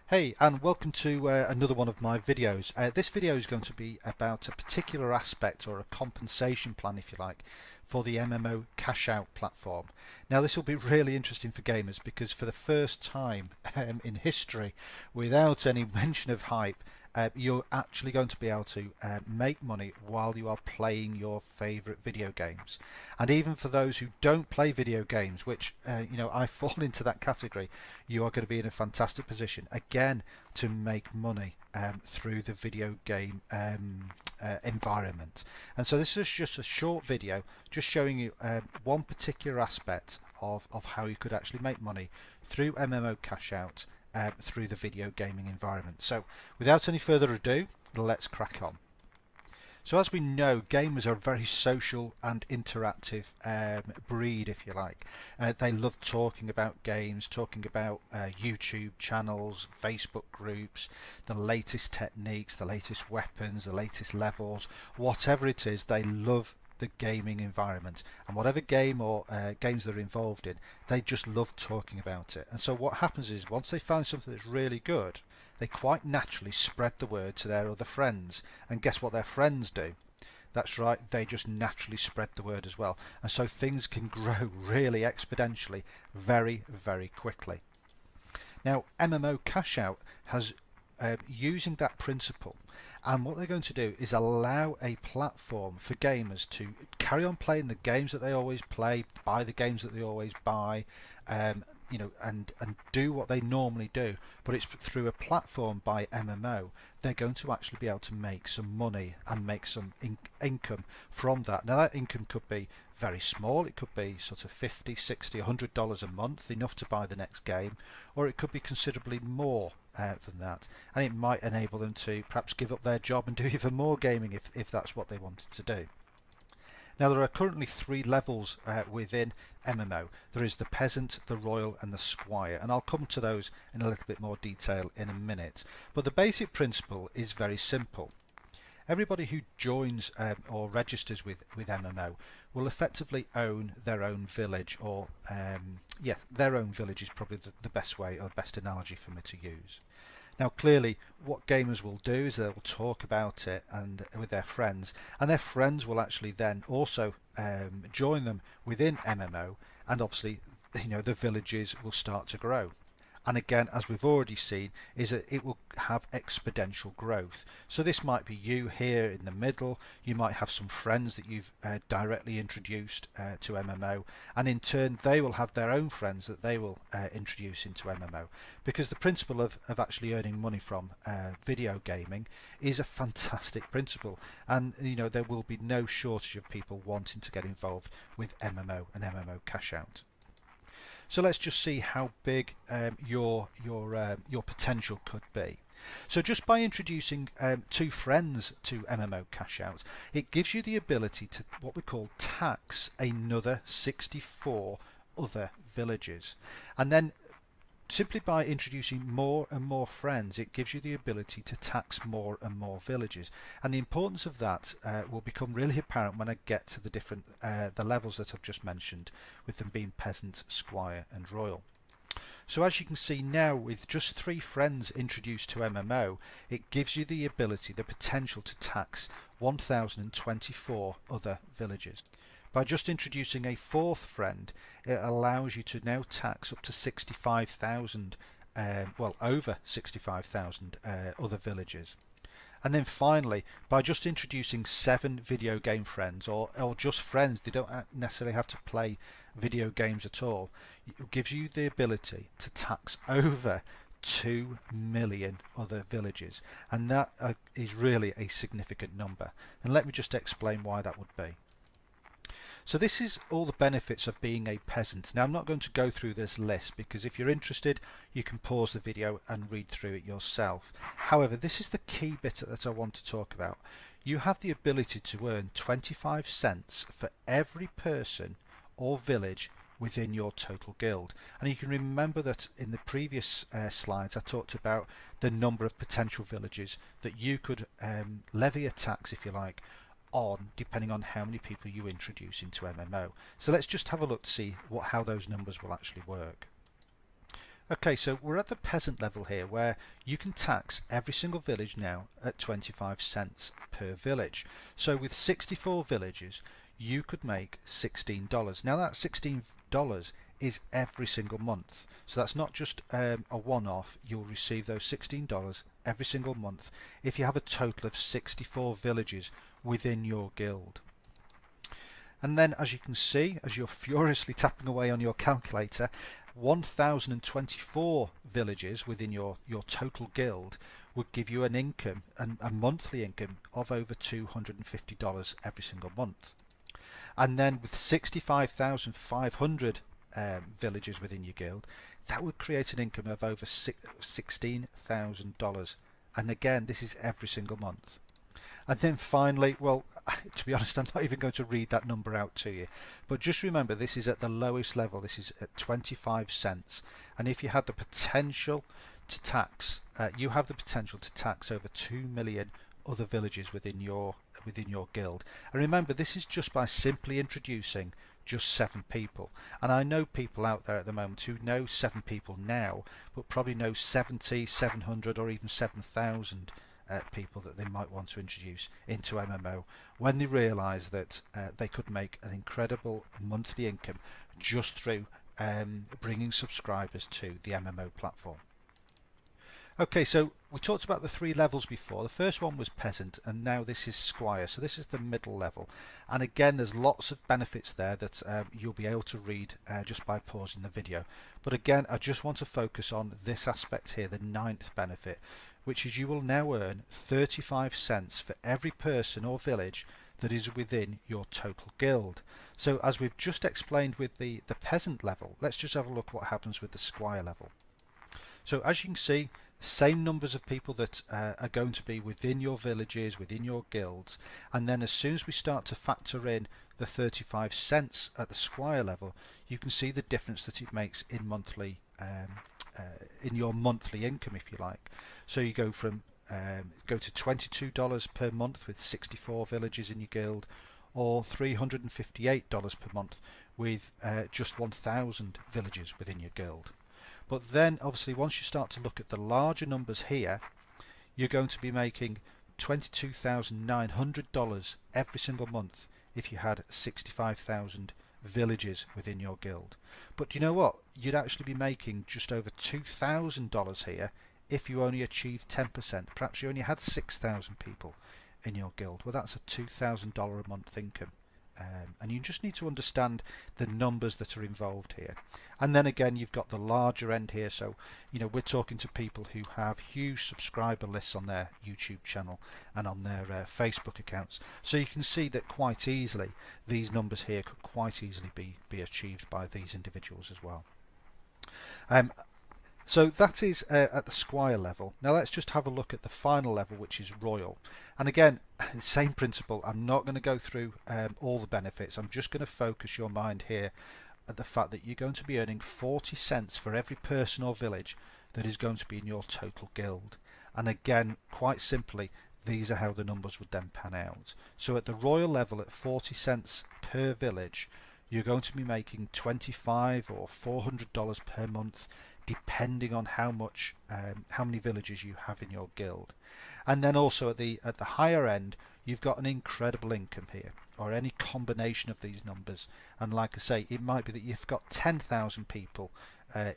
Hey, and welcome to another one of my videos. This video is going to be about a particular aspect or a compensation plan, if you like, for the MMO Cashout platform. Now, this will be really interesting for gamers because for the first time in history, without any mention of hype, you're actually going to be able to make money while you are playing your favorite video games. And even for those who don't play video games, which I fall into that category, you are going to be in a fantastic position again to make money through the video game environment. And so this is just a short video just showing you one particular aspect of how you could actually make money through MMO Cashout through the video gaming environment. So without any further ado, let's crack on. So as we know, gamers are a very social and interactive breed, if you like. They love talking about games, talking about YouTube channels, Facebook groups, the latest techniques, the latest weapons, the latest levels, whatever it is, they love the gaming environment, and whatever game or games they're involved in, they just love talking about it. And so what happens is once they find something that's really good, they quite naturally spread the word to their other friends, and guess what their friends do? That's right, they just naturally spread the word as well, and so things can grow really exponentially very, very quickly. Now, MMO Cashout has using that principle, and what they're going to do is allow a platform for gamers to carry on playing the games that they always play, buy the games that they always buy, and do what they normally do, but it's through a platform by MMO. They're going to actually be able to make some money and make some income from that. Now that income could be very small, it could be sort of 50, 60, $100 a month, enough to buy the next game, or it could be considerably more than that, and it might enable them to perhaps give up their job and do even more gaming if that's what they wanted to do. Now there are currently three levels within MMO. There is the peasant, the royal and the squire, and I'll come to those in a little bit more detail in a minute. But the basic principle is very simple. Everybody who joins or registers with MMO will effectively own their own village, or their own village is probably the best way or the best analogy for me to use. Now clearly what gamers will do is they'll talk about it and with their friends, and their friends will actually then also join them within MMO, and obviously the villages will start to grow. And again, as we've already seen, is that it will have exponential growth. So this might be you here in the middle, you might have some friends that you've directly introduced to MMO, and in turn they will have their own friends that they will introduce into MMO, because the principle of actually earning money from video gaming is a fantastic principle, and there will be no shortage of people wanting to get involved with MMO and MMO Cashout. So let's just see how big your potential could be. So just by introducing two friends to MMO Cashout, it gives you the ability to what we call tax another 64 other villages, and then simply by introducing more and more friends, it gives you the ability to tax more and more villages. And the importance of that will become really apparent when I get to the different the levels that I've just mentioned, with them being peasant, squire and royal. So as you can see now, with just 3 friends introduced to MMO, it gives you the ability, the potential to tax 1024 other villages. By just introducing a 4th friend, it allows you to now tax up to 65,000, over 65,000 other villages. And then finally, by just introducing 7 video game friends, or just friends, they don't necessarily have to play video games at all, it gives you the ability to tax over 2 million other villages, and that is really a significant number. And let me just explain why that would be. So this is all the benefits of being a peasant. Now I'm not going to go through this list, because if you're interested you can pause the video and read through it yourself. However, this is the key bit that I want to talk about. You have the ability to earn 25 cents for every person or village within your total guild. And you can remember that in the previous slides I talked about the number of potential villages that you could levy a tax, if you like, on, depending on how many people you introduce into MMO. So let's just have a look to see how those numbers will actually work. Okay, so we're at the peasant level here where you can tax every single village now at 25 cents per village. So with 64 villages, you could make $16. Now that $16 is every single month. So that's not just a one-off, you'll receive those $16 every single month if you have a total of 64 villages within your guild. And then, as you can see, as you're furiously tapping away on your calculator, 1024 villages within your total guild would give you an income, a monthly income of over $250 every single month. And then with 65,500 villages within your guild, that would create an income of over $16,000. And again, this is every single month. And then finally, well, to be honest, I'm not even going to read that number out to you. But just remember, this is at the lowest level. This is at 25 cents. And if you had the potential to tax, you have the potential to tax over 2 million other villages within your guild. And remember, this is just by simply introducing just 7 people. And I know people out there at the moment who know 7 people now, but probably know 70, 700 or even 7,000 people that they might want to introduce into MMO when they realise that they could make an incredible monthly income just through bringing subscribers to the MMO platform. Okay, so we talked about the 3 levels before. The first one was peasant, and now this is squire. So this is the middle level. And again, there's lots of benefits there that you'll be able to read just by pausing the video. But again, I just want to focus on this aspect here, the 9th benefit, which is you will now earn 35 cents for every person or village that is within your total guild. So as we've just explained with the peasant level, let's just have a look what happens with the squire level. So as you can see, same numbers of people that are going to be within your villages, within your guilds, and then as soon as we start to factor in the 35 cents at the squire level, you can see the difference that it makes in monthly in your monthly income, if you like. So you go from go to $22 per month with 64 villages in your guild, or $358 per month with just 1,000 villages within your guild. But then obviously once you start to look at the larger numbers here, you're going to be making $22,900 every single month if you had 65,000 villages within your guild. But do you know what? You'd actually be making just over $2,000 here if you only achieved 10%. Perhaps you only had 6,000 people in your guild. Well, that's a $2,000 a month income. And you just need to understand the numbers that are involved here. And then again, you've got the larger end here. So, you know, we're talking to people who have huge subscriber lists on their YouTube channel and on their Facebook accounts. So you can see that quite easily these numbers here could quite easily be achieved by these individuals as well. So that is at the squire level. Now let's just have a look at the final level, which is royal. And again, same principle. I'm not going to go through all the benefits. I'm just going to focus your mind here at the fact that you're going to be earning 40 cents for every person or village that is going to be in your total guild. And again, quite simply, these are how the numbers would then pan out. So at the royal level, at 40 cents per village, you're going to be making $25 or $400 per month, depending on how many villages you have in your guild. And then also at the higher end, you've got an incredible income here, or any combination of these numbers. And like I say, it might be that you've got 10,000 people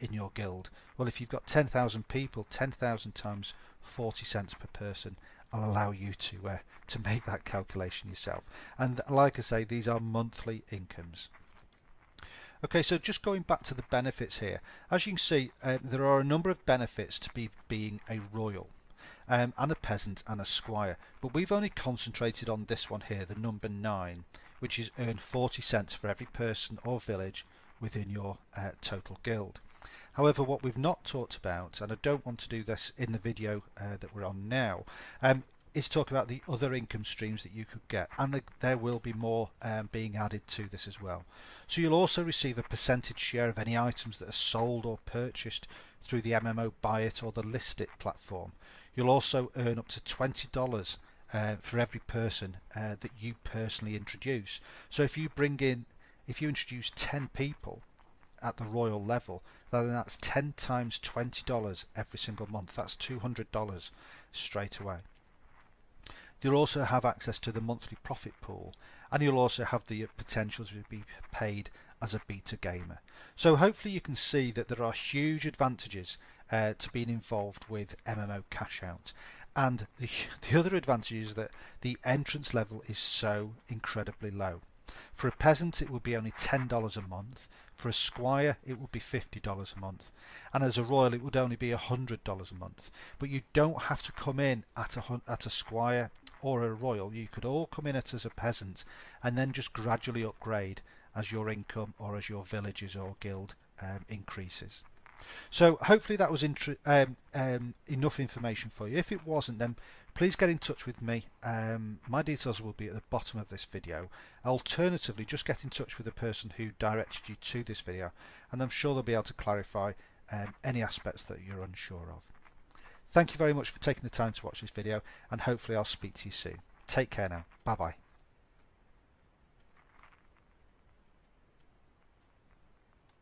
in your guild. Well, if you've got 10,000 people, 10,000 times 40 cents per person, I'll allow you to make that calculation yourself. And like I say, these are monthly incomes. Okay, so just going back to the benefits here, as you can see, there are a number of benefits to being a royal, and a peasant and a squire, but we've only concentrated on this one here, the number 9, which is earn 40 cents for every person or village within your total guild. However, what we've not talked about, and I don't want to do this in the video that we're on now, is talk about the other income streams that you could get, and there will be more being added to this as well. So you'll also receive a percentage share of any items that are sold or purchased through the MMO Buy It or the List It platform. You'll also earn up to $20 for every person that you personally introduce. So if you introduce 10 people at the royal level, then that's 10 times $20 every single month. That's $200 straight away. You'll also have access to the monthly profit pool, and you'll also have the potential to be paid as a beta gamer. So hopefully you can see that there are huge advantages to being involved with MMO Cashout. And the other advantage is that the entrance level is so incredibly low. For a peasant it would be only $10 a month, for a squire it would be $50 a month, and as a royal it would only be $100 a month. But you don't have to come in at a squire or a royal. You could all come in as a peasant and then just gradually upgrade as your income or as your villages or guild increases. So hopefully that was enough information for you. If it wasn't, then please get in touch with me. My details will be at the bottom of this video. Alternatively, just get in touch with the person who directed you to this video, and I'm sure they'll be able to clarify any aspects that you're unsure of. Thank you very much for taking the time to watch this video, and hopefully I'll speak to you soon. Take care now. Bye bye.